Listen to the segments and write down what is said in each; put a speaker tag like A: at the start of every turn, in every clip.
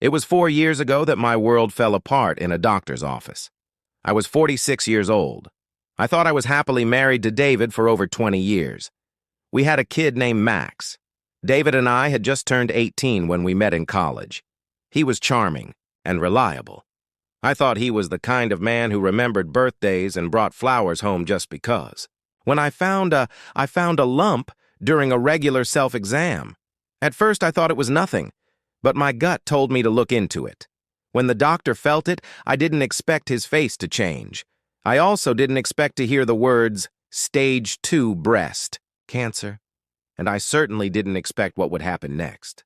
A: It was 4 years ago that my world fell apart in a doctor's office. I was 46 years old. I thought I was happily married to David for over 20 years. We had a kid named Max. David and I had just turned 18 when we met in college. He was charming and reliable. I thought he was the kind of man who remembered birthdays and brought flowers home just because. When I found a lump during a regular self-exam. At first I thought it was nothing, but my gut told me to look into it. When the doctor felt it, I didn't expect his face to change. I also didn't expect to hear the words, stage 2 breast cancer, and I certainly didn't expect what would happen next.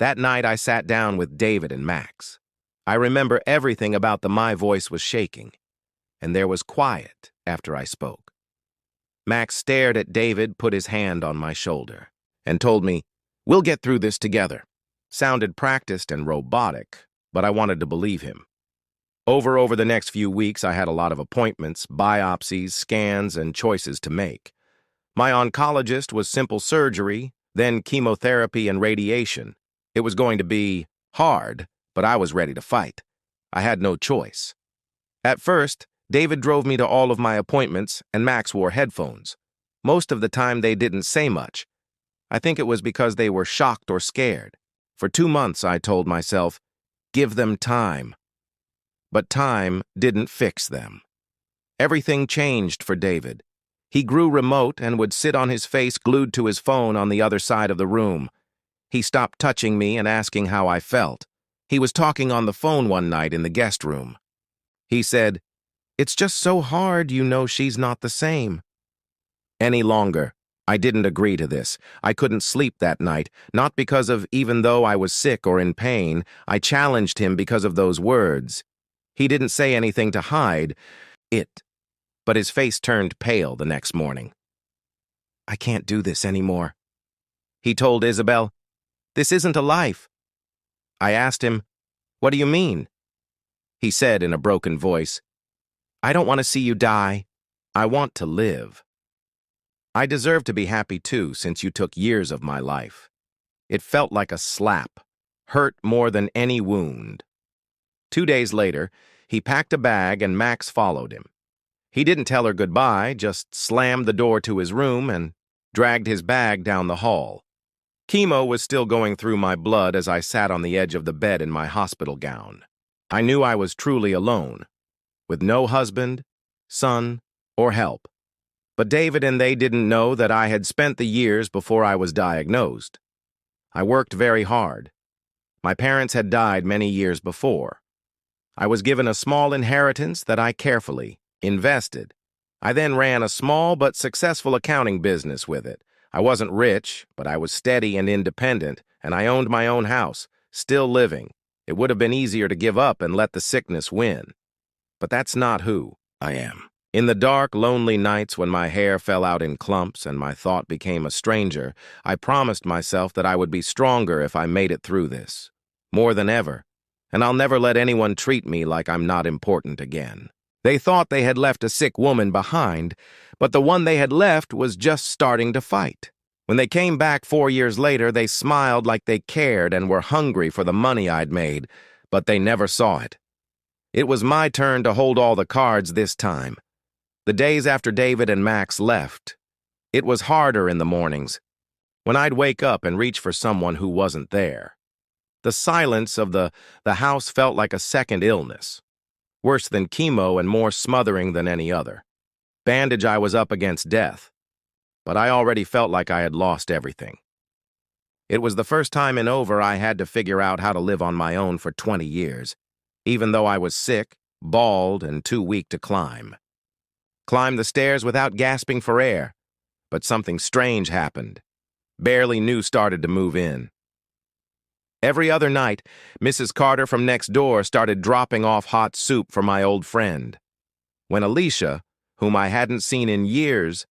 A: That night I sat down with David and Max. I remember everything about my voice was shaking, and there was quiet after I spoke. Max stared at David, put his hand on my shoulder, and told me, "We'll get through this together." Sounded practiced and robotic, but I wanted to believe him. Over the next few weeks, I had a lot of appointments, biopsies, scans, and choices to make. My oncologist was simple surgery, then chemotherapy and radiation. It was going to be hard, but I was ready to fight. I had no choice. At first, David drove me to all of my appointments, and Max wore headphones. Most of the time, they didn't say much. I think it was because they were shocked or scared. For 2 months, I told myself, give them time. But time didn't fix them. Everything changed for David. He grew remote and would sit on his face glued to his phone on the other side of the room. He stopped touching me and asking how I felt. He was talking on the phone one night in the guest room. He said, "It's just so hard, you know she's not the same." Any longer, I didn't agree to this. I couldn't sleep that night, not because of even though I was sick or in pain. I challenged him because of those words. He didn't say anything to hide it, but his face turned pale the next morning. "I can't do this anymore," he told Isabel. "This isn't a life." I asked him, "What do you mean?" He said in a broken voice, "I don't want to see you die. I want to live." I deserve to be happy too, since you took years of my life. It felt like a slap, hurt more than any wound. 2 days later, he packed a bag and Max followed him. He didn't tell her goodbye, just slammed the door to his room and dragged his bag down the hall. Chemo was still going through my blood as I sat on the edge of the bed in my hospital gown. I knew I was truly alone, with no husband, son, or help. But David and they didn't know that I had spent the years before I was diagnosed. I worked very hard. My parents had died many years before. I was given a small inheritance that I carefully invested. I then ran a small but successful accounting business with it. I wasn't rich, but I was steady and independent, and I owned my own house, still living. It would have been easier to give up and let the sickness win. But that's not who I am. In the dark, lonely nights when my hair fell out in clumps and my thought became a stranger, I promised myself that I would be stronger if I made it through this. More than ever. And I'll never let anyone treat me like I'm not important again. They thought they had left a sick woman behind, but the one they had left was just starting to fight. When they came back 4 years later, they smiled like they cared and were hungry for the money I'd made, but they never saw it. It was my turn to hold all the cards this time. The days after David and Max left, it was harder in the mornings, when I'd wake up and reach for someone who wasn't there. The silence of the house felt like a second illness, worse than chemo and more smothering than any other. Bandage, I was up against death, but I already felt like I had lost everything. It was the first time in over I had to figure out how to live on my own for 20 years, even though I was sick, bald, and too weak to climb. Climbed the stairs without gasping for air, but something strange happened. Barely knew started to move in. Every other night, Mrs. Carter from next door started dropping off hot soup for my old friend. When Alicia, whom I hadn't seen in years,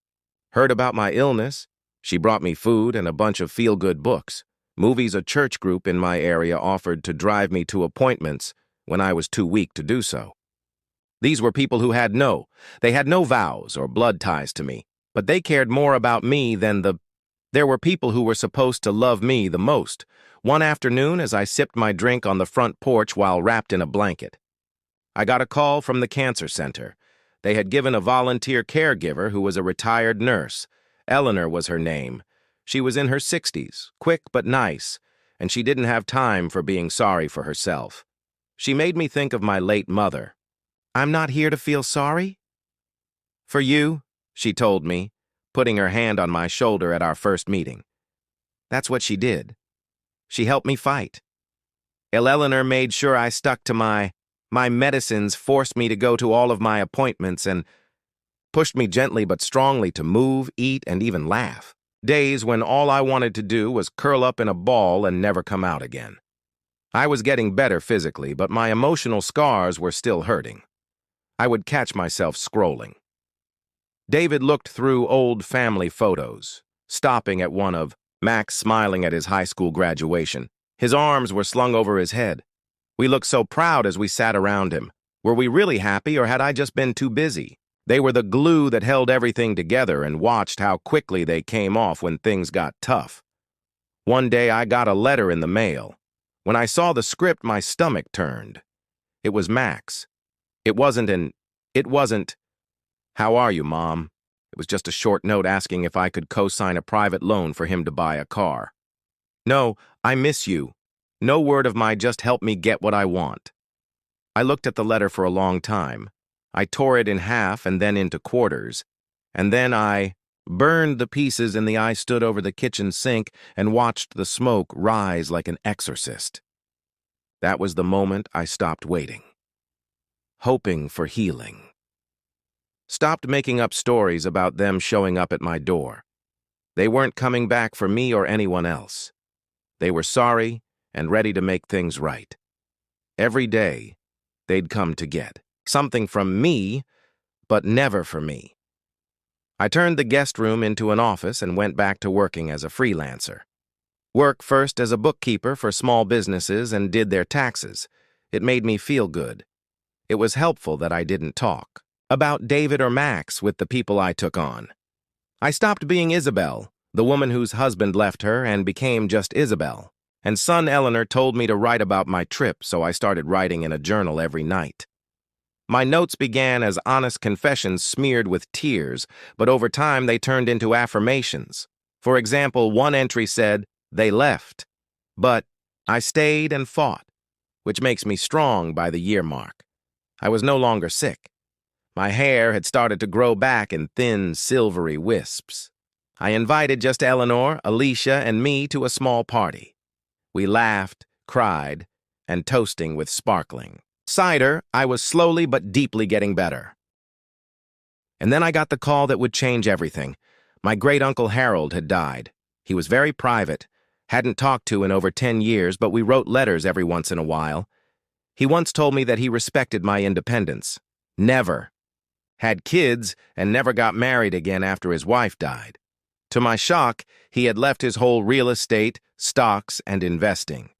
A: heard about my illness, she brought me food and a bunch of feel-good books. Movies a church group in my area offered to drive me to appointments when I was too weak to do so. These were people who had no vows or blood ties to me, but they cared more about me than there were people who were supposed to love me the most, One afternoon, as I sipped my drink on the front porch while wrapped in a blanket, I got a call from the cancer center. They had given a volunteer caregiver who was a retired nurse. Eleanor was her name. She was in her 60s, quick but nice, and she didn't have time for being sorry for herself. She made me think of my late mother. "I'm not here to feel sorry for you," she told me, putting her hand on my shoulder at our first meeting. That's what she did. She helped me fight. Eleanor made sure I stuck to my medicines, forced me to go to all of my appointments, and pushed me gently but strongly to move, eat, and even laugh. Days when all I wanted to do was curl up in a ball and never come out again. I was getting better physically, but my emotional scars were still hurting. I would catch myself scrolling. David looked through old family photos, stopping at one of Max smiling at his high school graduation. His arms were slung over his head. We looked so proud as we sat around him. Were we really happy, or had I just been too busy? They were the glue that held everything together, and watched how quickly they came off when things got tough. One day I got a letter in the mail. When I saw the script, my stomach turned. It was Max. It wasn't, "How are you, Mom?" It was just a short note asking if I could co-sign a private loan for him to buy a car. "No, I miss you. No word of my just help me get what I want." I looked at the letter for a long time. I tore it in half and then into quarters, and then I burned the pieces in I stood over the kitchen sink and watched the smoke rise like an exorcist. That was the moment I stopped waiting, hoping for healing. Stopped making up stories about them showing up at my door. They weren't coming back for me or anyone else. They were sorry and ready to make things right. Every day, they'd come to get something from me, but never for me. I turned the guest room into an office and went back to working as a freelancer. Work first as a bookkeeper for small businesses and did their taxes. It made me feel good. It was helpful that I didn't talk about David or Max with the people I took on. I stopped being Isabel, the woman whose husband left her, and became just Isabel. And son Eleanor told me to write about my trip, so I started writing in a journal every night. My notes began as honest confessions smeared with tears, but over time they turned into affirmations. For example, one entry said, "They left, but I stayed and fought," which makes me strong by the year mark. I was no longer sick. My hair had started to grow back in thin, silvery wisps. I invited just Eleanor, Alicia, and me to a small party. We laughed, cried, and toasting with sparkling cider, I was slowly but deeply getting better. And then I got the call that would change everything. My great-uncle Harold had died. He was very private, hadn't talked to in over 10 years, but we wrote letters every once in a while. He once told me that he respected my independence. Never. Had kids and never got married again after his wife died. To my shock, he had left his whole real estate, stocks, and investing.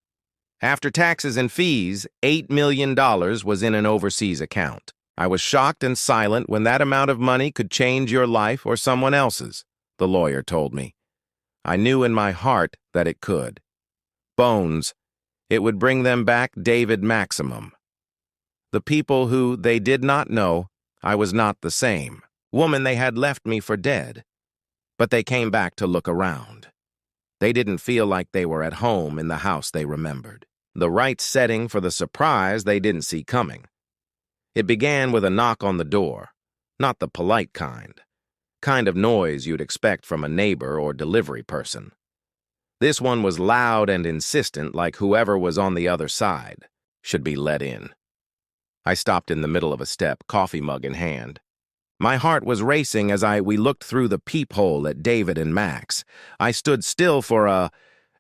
A: After taxes and fees, $8 million was in an overseas account. I was shocked and silent when that amount of money could change your life or someone else's, the lawyer told me. I knew in my heart that it could. Bones. It would bring them back David Maximum. The people who they did not know I was not the same woman they had left me for dead. But they came back to look around. They didn't feel like they were at home in the house they remembered. The right setting for the surprise they didn't see coming. It began with a knock on the door, not the polite kind of noise you'd expect from a neighbor or delivery person. This one was loud and insistent, like whoever was on the other side should be let in. I stopped in the middle of a step, coffee mug in hand. My heart was racing as we looked through the peephole at David and Max. I stood still for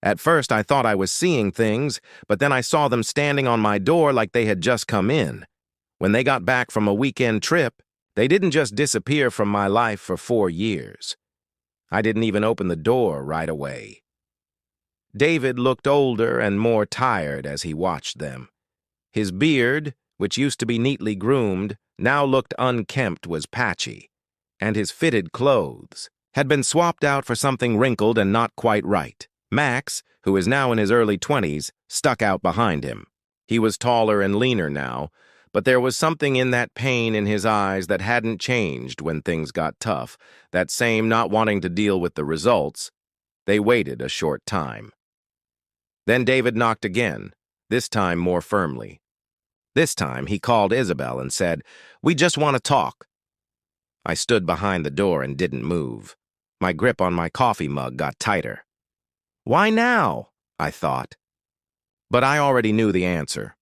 A: At first I thought I was seeing things, but then I saw them standing on my door like they had just come in. When they got back from a weekend trip, they didn't just disappear from my life for 4 years. I didn't even open the door right away. David looked older and more tired as he watched them. His beard, which used to be neatly groomed, now looked unkempt, was patchy, and his fitted clothes had been swapped out for something wrinkled and not quite right. Max, who is now in his early 20s, stuck out behind him. He was taller and leaner now, but there was something in that pain in his eyes that hadn't changed when things got tough, that same not wanting to deal with the results. They waited a short time. Then David knocked again, this time more firmly. This time he called Isabel and said, "We just want to talk." I stood behind the door and didn't move. My grip on my coffee mug got tighter. Why now? I thought. But I already knew the answer.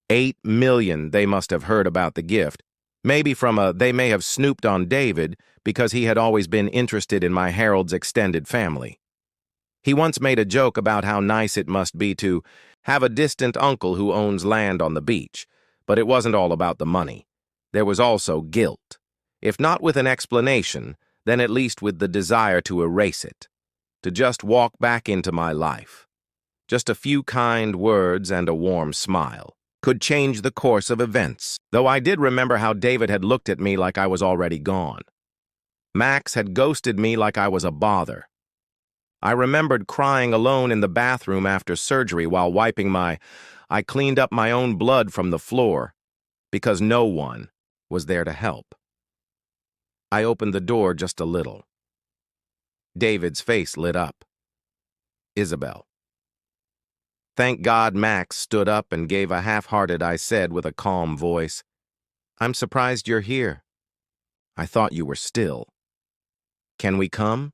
A: 8 million they must have heard about the gift. Maybe they may have snooped on David because he had always been interested in my Harold's extended family. He once made a joke about how nice it must be to have a distant uncle who owns land on the beach, but it wasn't all about the money. There was also guilt. If not with an explanation, then at least with the desire to erase it, to just walk back into my life. Just a few kind words and a warm smile could change the course of events, though I did remember how David had looked at me like I was already gone. Max had ghosted me like I was a bother. I remembered crying alone in the bathroom after surgery while I cleaned up my own blood from the floor because no one was there to help. I opened the door just a little. David's face lit up. Isabel. Thank God Max stood up and gave a half-hearted I said with a calm voice, "I'm surprised you're here. I thought you were still." "Can we come?"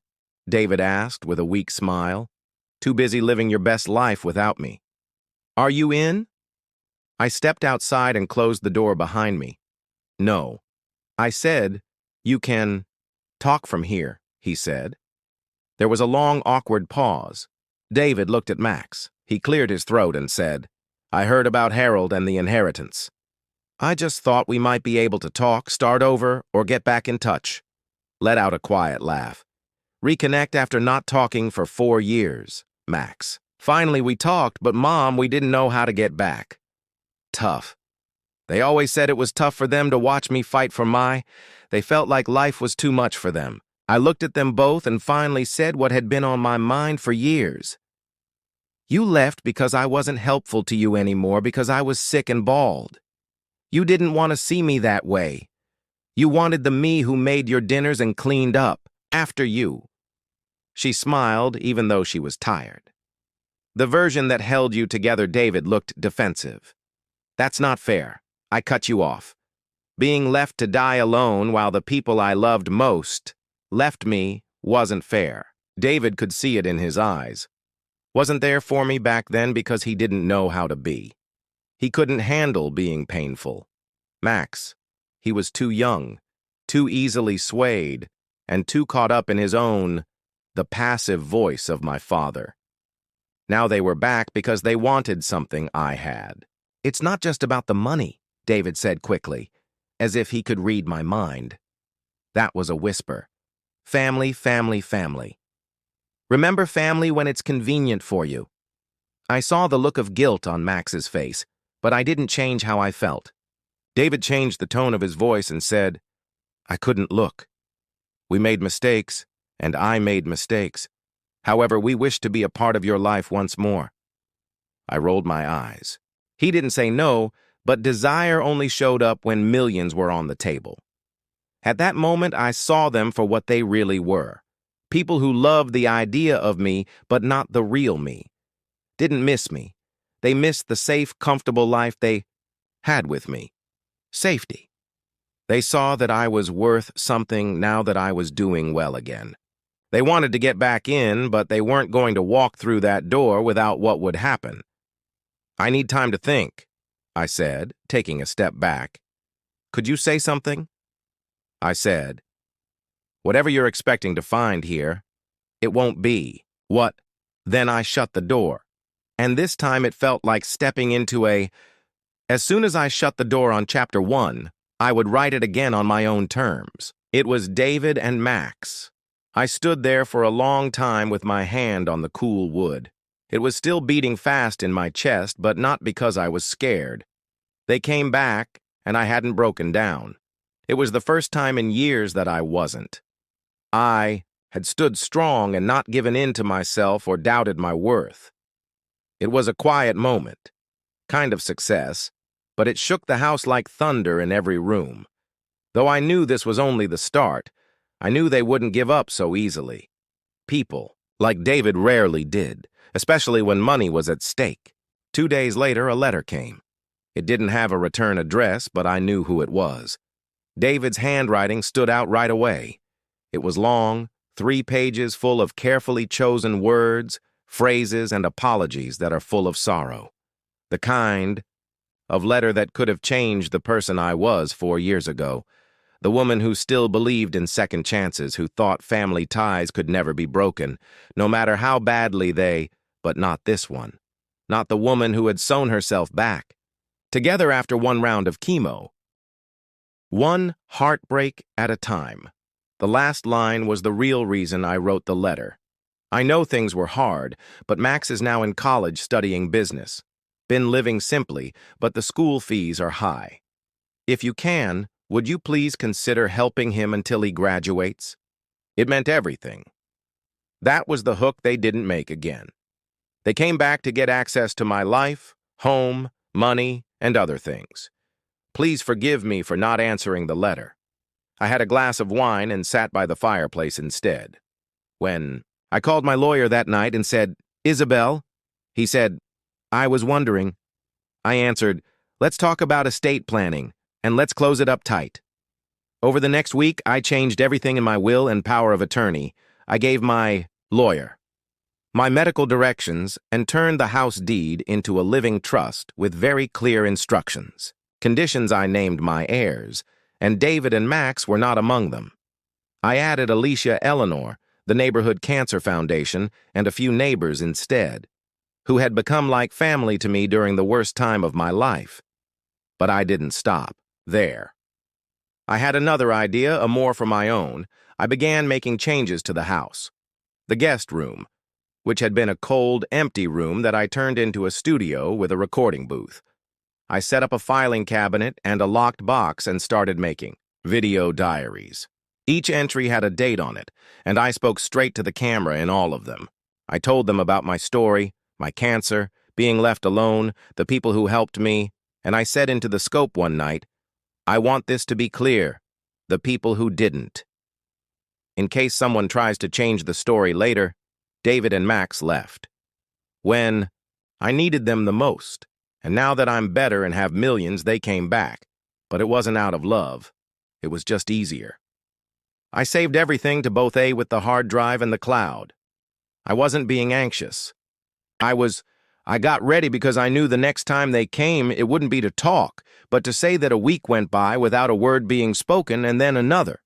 A: David asked with a weak smile. "Too busy living your best life without me." "Are you in?" I stepped outside and closed the door behind me. "No." I said, "You can talk from here," he said. There was a long, awkward pause. David looked at Max. He cleared his throat and said, "I heard about Harold and the inheritance. I just thought we might be able to talk, start over, or get back in touch." Let out a quiet laugh. "Reconnect after not talking for 4 years, Max. Finally we talked, but Mom, we didn't know how to get back." Tough. They always said it was tough for them to watch me fight for they felt like life was too much for them. I looked at them both and finally said what had been on my mind for years. "You left because I wasn't helpful to you anymore because I was sick and bald. You didn't want to see me that way. You wanted the me who made your dinners and cleaned up, after you." She smiled, even though she was tired. "The version that held you together, David, looked defensive. That's not fair. I cut you off. Being left to die alone while the people I loved most left me wasn't fair." David could see it in his eyes. Wasn't there for me back then because he didn't know how to be. He couldn't handle being painful. Max, he was too young, too easily swayed, and too caught up in the passive voice of my father. Now they were back because they wanted something I had. "It's not just about the money," David said quickly, as if he could read my mind. That was a whisper. "Family, family, family. Remember family when it's convenient for you." I saw the look of guilt on Max's face, but I didn't change how I felt. David changed the tone of his voice and said, "I couldn't look. We made mistakes, and I made mistakes. However, we wish to be a part of your life once more." I rolled my eyes. He didn't say no, but desire only showed up when millions were on the table. At that moment, I saw them for what they really were. People who loved the idea of me, but not the real me. Didn't miss me. They missed the safe, comfortable life they had with me. Safety. They saw that I was worth something now that I was doing well again. They wanted to get back in, but they weren't going to walk through that door without what would happen. "I need time to think," I said, taking a step back. "Could you say something?" I said, "Whatever you're expecting to find here, it won't be." "What?" Then I shut the door. And this time it felt like stepping into As soon as I shut the door on chapter 1, I would write it again on my own terms. It was David and Max. I stood there for a long time with my hand on the cool wood. It was still beating fast in my chest, but not because I was scared. They came back, and I hadn't broken down. It was the first time in years that I wasn't. I had stood strong and not given in to myself or doubted my worth. It was a quiet moment, kind of success, but it shook the house like thunder in every room. Though I knew this was only the start, I knew they wouldn't give up so easily. People, like David, rarely did, especially when money was at stake. 2 days later, a letter came. It didn't have a return address, but I knew who it was. David's handwriting stood out right away. It was long, 3 pages full of carefully chosen words, phrases, and apologies that are full of sorrow. The kind of letter that could have changed the person I was 4 years ago. The woman who still believed in second chances, who thought family ties could never be broken, no matter how badly but not this one. Not the woman who had sewn herself back. Together after 1 round of chemo. One heartbreak at a time. The last line was the real reason I wrote the letter. I know things were hard, but Max is now in college studying business. Been living simply, but the school fees are high. If you can, would you please consider helping him until he graduates? It meant everything. That was the hook they didn't make again. They came back to get access to my life, home, money, and other things. Please forgive me for not answering the letter. I had a glass of wine and sat by the fireplace instead. When I called my lawyer that night and said, "Isabel?" He said, "I was wondering." I answered, "Let's talk about estate planning, and let's close it up tight." Over the next week, I changed everything in my will and power of attorney. I gave my lawyer my medical directions and turned the house deed into a living trust with very clear instructions. Conditions I named my heirs, and David and Max were not among them. I added Alicia Eleanor, the Neighborhood Cancer Foundation, and a few neighbors instead, who had become like family to me during the worst time of my life. But I didn't stop there. I had another idea, a more for my own. I began making changes to the house. The guest room, which had been a cold, empty room that I turned into a studio with a recording booth. I set up a filing cabinet and a locked box and started making video diaries. Each entry had a date on it, and I spoke straight to the camera in all of them. I told them about my story, my cancer, being left alone, the people who helped me, and I said into the scope one night, "I want this to be clear, the people who didn't." In case someone tries to change the story later, David and Max left. When I needed them the most, and now that I'm better and have millions, they came back. But it wasn't out of love. It was just easier. I saved everything to both with the hard drive and the cloud. I wasn't being anxious. I got ready because I knew the next time they came, it wouldn't be to talk, but to say that a week went by without a word being spoken and then another.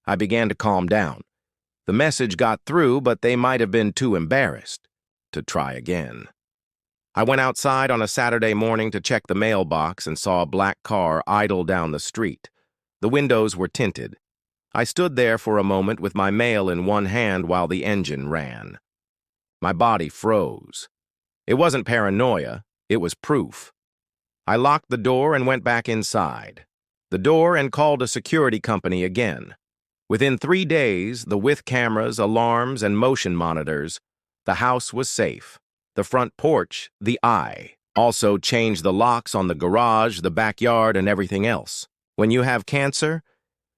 A: I began to calm down. The message got through, but they might have been too embarrassed to try again. I went outside on a Saturday morning to check the mailbox and saw a black car idle down the street. The windows were tinted. I stood there for a moment with my mail in one hand while the engine ran. My body froze. It wasn't paranoia, it was proof. I locked the door and went back inside. The door and called a security company again. Within 3 days, with cameras, alarms, and motion monitors, the house was safe. The front porch, the eye. Also changed the locks on the garage, the backyard, and everything else. When you have cancer,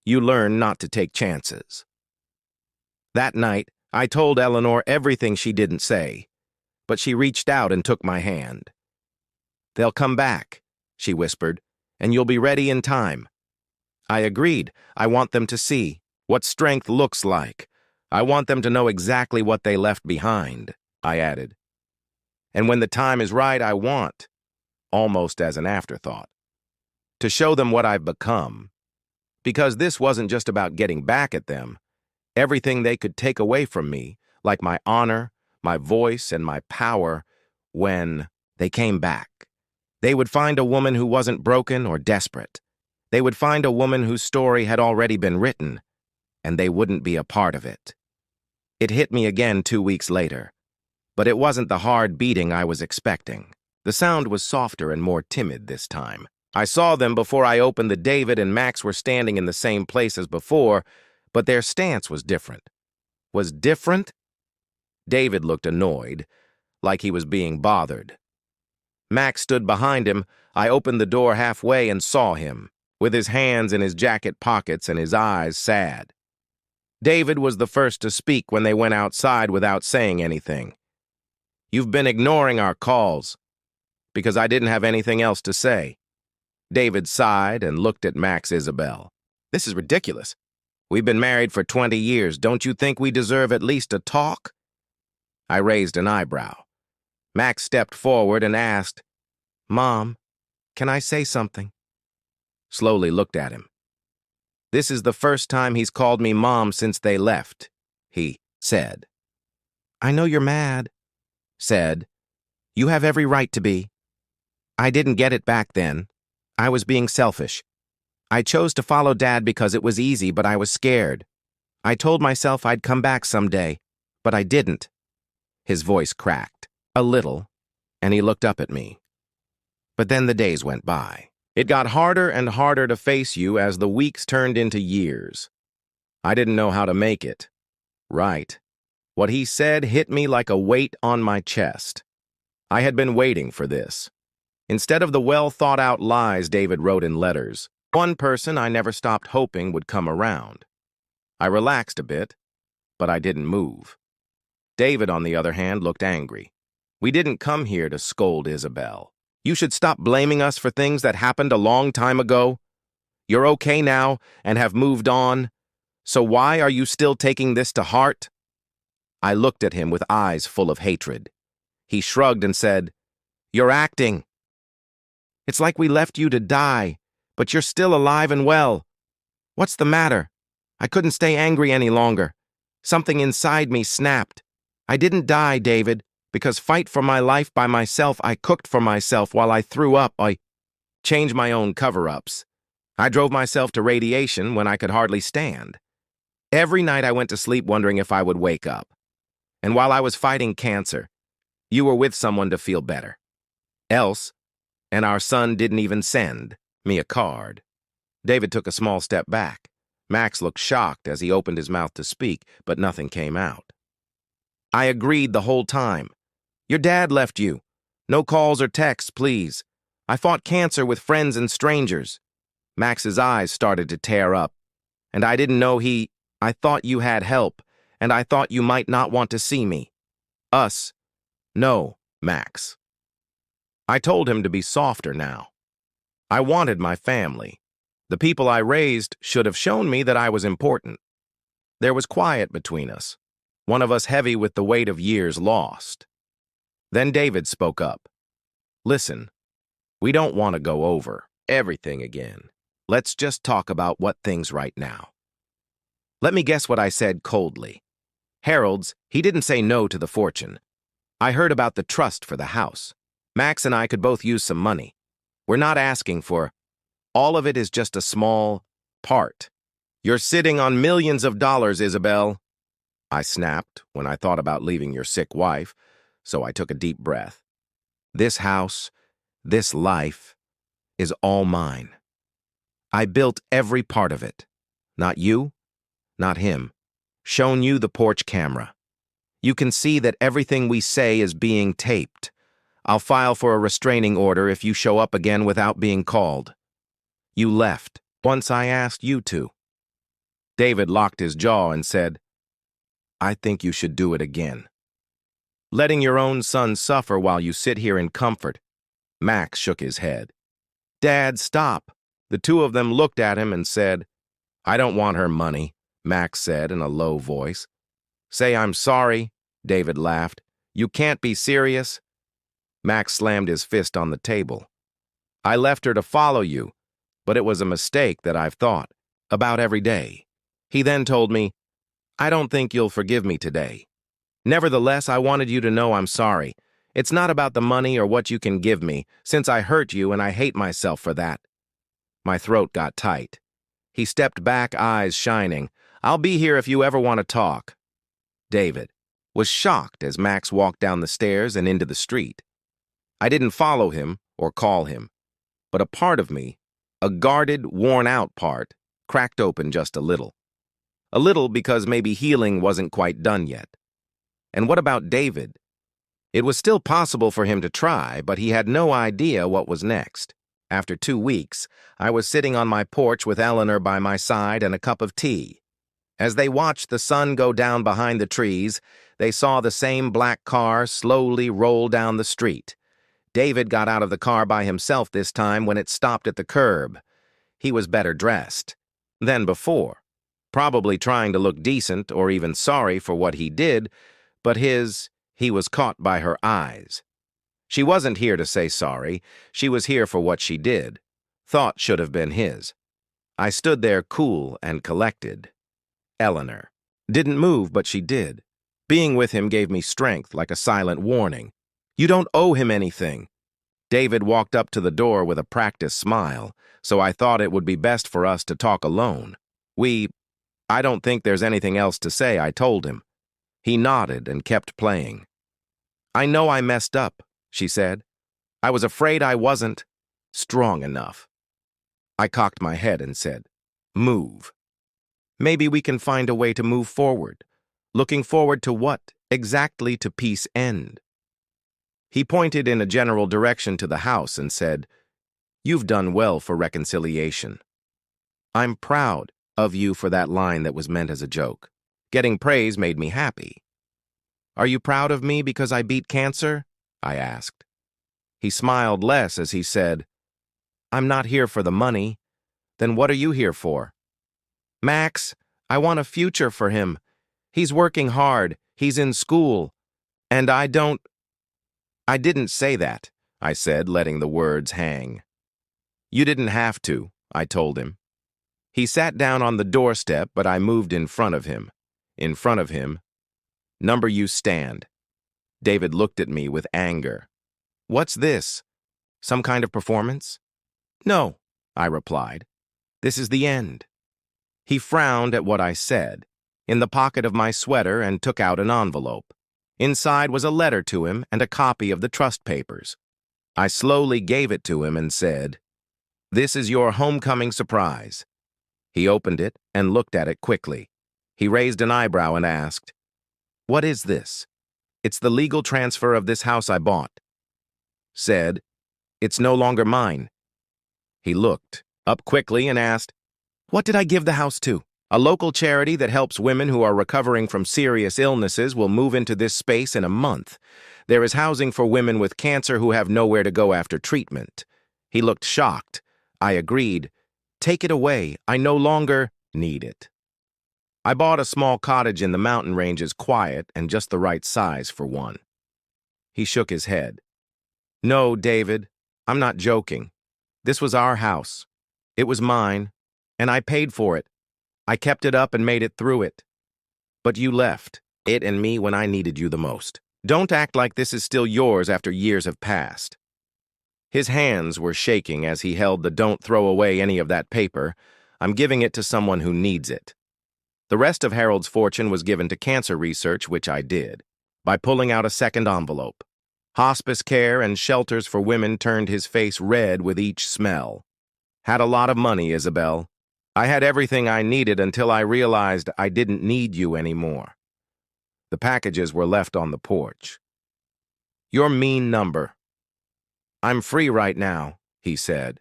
A: you learn not to take chances. That night, I told Eleanor everything she didn't say, but she reached out and took my hand. "They'll come back," she whispered, "and you'll be ready in time." I agreed. I want them to see what strength looks like. I want them to know exactly what they left behind, I added. And when the time is right, I want, almost as an afterthought, to show them what I've become. Because this wasn't just about getting back at them. Everything they could take away from me, like my honor, my voice, and my power, when they came back. They would find a woman who wasn't broken or desperate. They would find a woman whose story had already been written, and they wouldn't be a part of it. It hit me again 2 weeks later, but it wasn't the hard beating I was expecting. The sound was softer and more timid this time. I saw them before I opened the David and Max were standing in the same place as before, but their stance was different. Was different? David looked annoyed, like he was being bothered. Max stood behind him. I opened the door halfway and saw him, with his hands in his jacket pockets and his eyes sad. David was the first to speak when they went outside without saying anything. "You've been ignoring our calls," because I didn't have anything else to say. David sighed and looked at Max Isabel. "This is ridiculous. We've been married for 20 years. Don't you think we deserve at least a talk?" I raised an eyebrow. Max stepped forward and asked, "Mom, can I say something?" Slowly looked at him. "This is the first time he's called me Mom since they left," he said. "I know you're mad," said. "You have every right to be. I didn't get it back then. I was being selfish. I chose to follow Dad because it was easy, but I was scared. I told myself I'd come back someday, but I didn't." His voice cracked a little, and he looked up at me. But then the days went by. It got harder and harder to face you as the weeks turned into years. I didn't know how to make it right. What he said hit me like a weight on my chest. I had been waiting for this. Instead of the well-thought-out lies David wrote in letters, one person I never stopped hoping would come around. I relaxed a bit, but I didn't move. David, on the other hand, looked angry. "We didn't come here to scold Isabel. You should stop blaming us for things that happened a long time ago. You're okay now and have moved on. So why are you still taking this to heart?" I looked at him with eyes full of hatred. He shrugged and said, "You're acting. It's like we left you to die, but you're still alive and well. What's the matter?" I couldn't stay angry any longer. Something inside me snapped. I didn't die, David, because fight for my life by myself. I cooked for myself while I threw up. I changed my own cover-ups. I drove myself to radiation when I could hardly stand. Every night I went to sleep wondering if I would wake up. And while I was fighting cancer, you were with someone to feel better. Else, and our son didn't even send me a card. David took a small step back. Max looked shocked as he opened his mouth to speak, but nothing came out. I agreed the whole time. Your dad left you. No calls or texts, please. I fought cancer with friends and strangers. Max's eyes started to tear up. And I didn't know I thought you had help, and I thought you might not want to see me. Us. No, Max. I told him to be softer now. I wanted my family. The people I raised should have shown me that I was important. There was quiet between us, one of us heavy with the weight of years lost. Then David spoke up. Listen, we don't want to go over everything again. Let's just talk about what things right now. Let me guess what I said coldly. Harold's, he didn't say no to the fortune. I heard about the trust for the house. Max and I could both use some money. We're not asking for. All of it is just a small part. You're sitting on millions of dollars, Isabel. I snapped when I thought about leaving your sick wife, so I took a deep breath. This house, this life, is all mine. I built every part of it. Not you, not him. Shown you the porch camera. You can see that everything we say is being taped. I'll file for a restraining order if you show up again without being called. You left once I asked you to. David locked his jaw and said, I think you should do it again. Letting your own son suffer while you sit here in comfort. Max shook his head. Dad, stop. The two of them looked at him and said, I don't want her money, Max said in a low voice. Say I'm sorry, David laughed. You can't be serious. Max slammed his fist on the table. I left her to follow you, but it was a mistake that I've thought about every day. He then told me, I don't think you'll forgive me today. Nevertheless, I wanted you to know I'm sorry. It's not about the money or what you can give me, since I hurt you and I hate myself for that. My throat got tight. He stepped back, eyes shining. I'll be here if you ever want to talk. David was shocked as Max walked down the stairs and into the street. I didn't follow him or call him, but a part of me, a guarded, worn-out part, cracked open just a little. A little because maybe healing wasn't quite done yet. And what about David? It was still possible for him to try, but he had no idea what was next. After 2 weeks, I was sitting on my porch with Eleanor by my side and a cup of tea. As they watched the sun go down behind the trees, they saw the same black car slowly roll down the street. David got out of the car by himself this time when it stopped at the curb. He was better dressed than before, probably trying to look decent or even sorry for what he did, but he was caught by her eyes. She wasn't here to say sorry. She was here for what she did. Thought should have been his. I stood there cool and collected. Eleanor didn't move, but she did. Being with him gave me strength, like a silent warning. You don't owe him anything. David walked up to the door with a practiced smile, so I thought it would be best for us to talk alone. I don't think there's anything else to say, I told him. He nodded and kept playing. I know I messed up, she said. I was afraid I wasn't strong enough. I cocked my head and said, move. Maybe we can find a way to move forward. Looking forward to what? Exactly to peace end. He pointed in a general direction to the house and said, You've done well for reconciliation. I'm proud of you for that line that was meant as a joke. Getting praise made me happy. Are you proud of me because I beat cancer? I asked. He smiled less as he said, I'm not here for the money. Then what are you here for? Max, I want a future for him. He's working hard. He's in school. And I didn't say that, I said, letting the words hang. You didn't have to, I told him. He sat down on the doorstep, but I moved in front of him. In front of him. Number you stand. David looked at me with anger. What's this? Some kind of performance? No, I replied. This is the end. He frowned at what I said, in the pocket of my sweater, and took out an envelope. Inside was a letter to him and a copy of the trust papers. I slowly gave it to him and said, This is your homecoming surprise. He opened it and looked at it quickly. He raised an eyebrow and asked, What is this? It's the legal transfer of this house I bought. Said, It's no longer mine. He looked up quickly and asked, What did I give the house to? A local charity that helps women who are recovering from serious illnesses will move into this space in a month. There is housing for women with cancer who have nowhere to go after treatment. He looked shocked. I agreed. Take it away. I no longer need it. I bought a small cottage in the mountain ranges, quiet and just the right size for one. He shook his head. No, David, I'm not joking. This was our house. It was mine, and I paid for it. I kept it up and made it through it. But you left, it and me, when I needed you the most. Don't act like this is still yours after years have passed. His hands were shaking as he held the Don't throw away any of that paper. I'm giving it to someone who needs it. The rest of Harold's fortune was given to cancer research, which I did, by pulling out a second envelope. Hospice care and shelters for women turned his face red with each smell. Had a lot of money, Isabel. I had everything I needed until I realized I didn't need you anymore. The packages were left on the porch. Your mean number. I'm free right now, he said.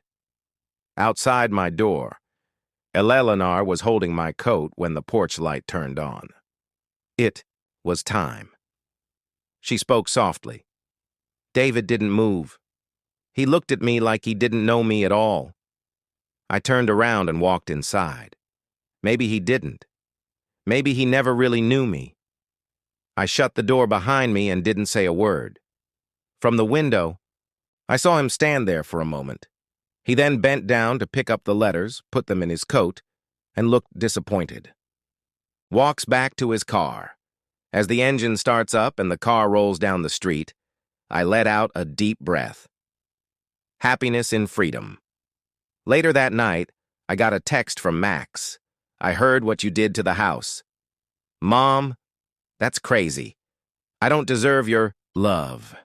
A: Outside my door, Eleanor was holding my coat when the porch light turned on. It was time. She spoke softly. David didn't move. He looked at me like he didn't know me at all. I turned around and walked inside. Maybe he didn't. Maybe he never really knew me. I shut the door behind me and didn't say a word. From the window, I saw him stand there for a moment. He then bent down to pick up the letters, put them in his coat, and looked disappointed. Walks back to his car. As the engine starts up and the car rolls down the street, I let out a deep breath. Happiness in freedom. Later that night, I got a text from Max. I heard what you did to the house. Mom, that's crazy. I don't deserve your love.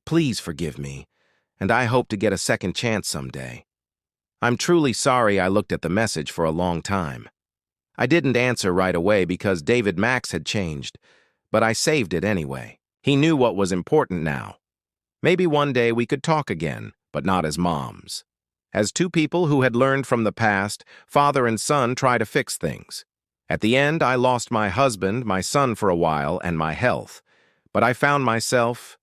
A: Please forgive me, and I hope to get a second chance someday. I'm truly sorry I looked at the message for a long time. I didn't answer right away because David Max had changed, but I saved it anyway. He knew what was important now. Maybe one day we could talk again, but not as moms. As two people who had learned from the past, father and son try to fix things. At the end, I lost my husband, my son for a while, and my health. But I found myself